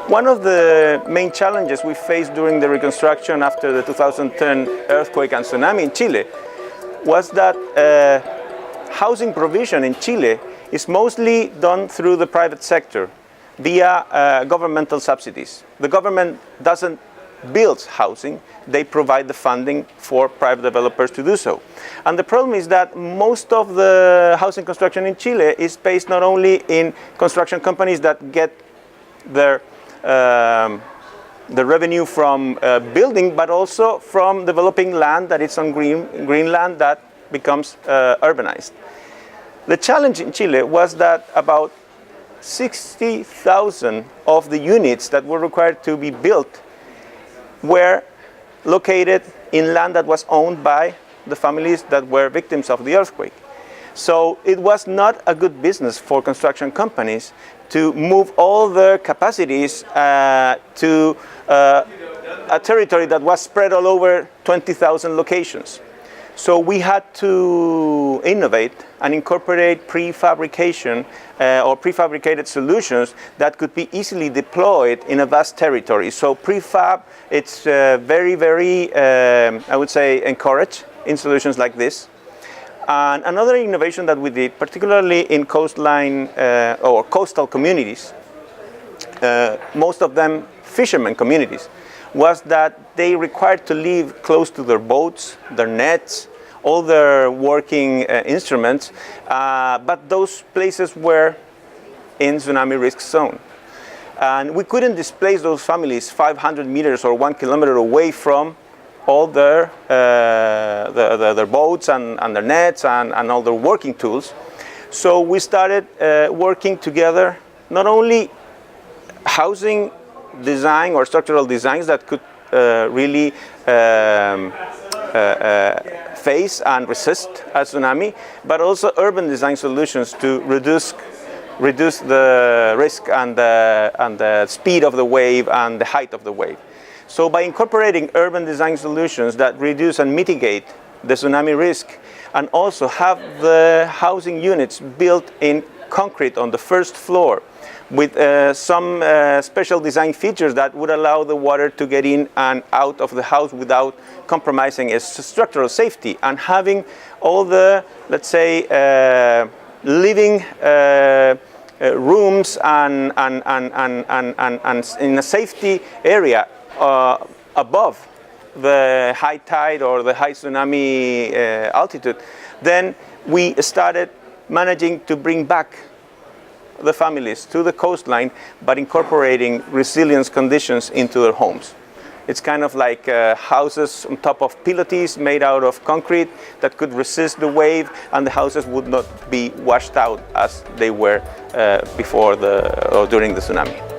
One of the main challenges we faced during the reconstruction after the 2010 earthquake and tsunami in Chile was that housing provision in Chile is mostly done through the private sector via governmental subsidies. The government doesn't build housing, they provide the funding for private developers to do so. And the problem is that most of the housing construction in Chile is based not only in construction companies that get their the revenue from building, but also from developing land that is on green land that becomes urbanized. The challenge in Chile was that about 60,000 of the units that were required to be built were located in land that was owned by the families that were victims of the earthquake. So it was not a good business for construction companies to move all their capacities to a territory that was spread all over 20,000 locations. So we had to innovate and incorporate prefabrication or prefabricated solutions that could be easily deployed in a vast territory. So prefab, it's very, I would say, encouraged in solutions like this. And another innovation that we did, particularly in coastline or coastal communities, most of them fishermen communities, was that they required to live close to their boats, their nets, all their working instruments, but those places were in tsunami risk zone. And we couldn't displace those families 500 meters or 1 kilometer away from all their boats and their nets and all their working tools. So we started working together, not only housing design or structural designs that could really face and resist a tsunami, but also urban design solutions to reduce the risk and the speed of the wave and the height of the wave. So by incorporating urban design solutions that reduce and mitigate the tsunami risk, and also have the housing units built in concrete on the first floor with some special design features that would allow the water to get in and out of the house without compromising its structural safety, and having all the, let's say, living rooms and in a safety area above the high tide or the high tsunami altitude, then we started managing to bring back the families to the coastline, but incorporating resilience conditions into their homes. It's kind of like houses on top of pilotis made out of concrete that could resist the wave, and the houses would not be washed out as they were before or during the tsunami.